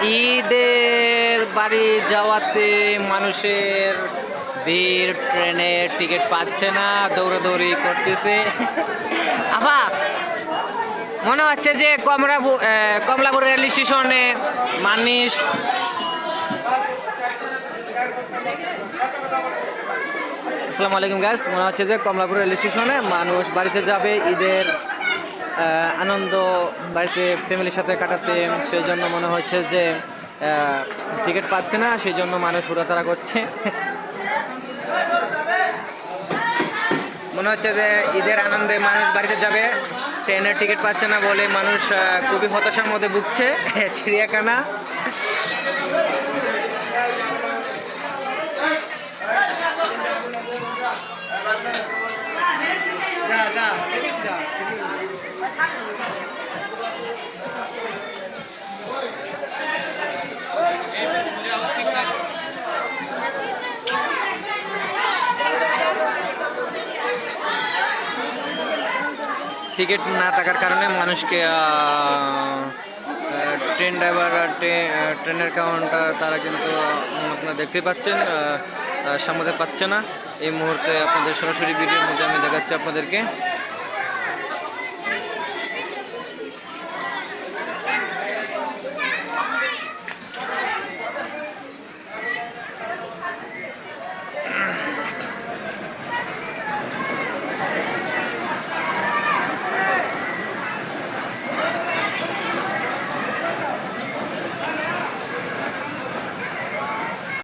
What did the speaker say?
ঈদের বাড়ি যাওয়াতে মানুষের ভিড়, ট্রেনের টিকিট পাচ্ছে না, দৌড়াদৌড়ি করতেছে। আপা, মনে হচ্ছে যে কমলাপুর রেল স্টেশনে মানুষ আসসালামু আলাইকুম গাইস, মনে হচ্ছে যে কমলাপুর রেল স্টেশনে মানুষ বাড়িতে যাবে ঈদের আনন্দ বাড়িতে ফ্যামিলির সাথে কাটাতে। সেই জন্য মনে হচ্ছে যে টিকিট পাচ্ছে না, সেই জন্য মানুষ উড়াতাড়া করছে। মনে হচ্ছে যে ঈদের আনন্দে মানুষ বাড়িতে যাবে, ট্রেনের টিকিট পাচ্ছে না বলে মানুষ খুবই হতাশার মধ্যে ভুগছে। চিড়িয়াখানা টিকিট না থাকার কারণে মানুষকে ট্রেন ড্রাইভার ট্রেনের কাউন্টার তারা কিন্তু আপনারা দেখতেই পাচ্ছেন সামলাতে পারছে না। এই মুহূর্তে আপনাদের সরাসরি ভিডিওর মধ্যে আমি দেখাচ্ছি আপনাদেরকে।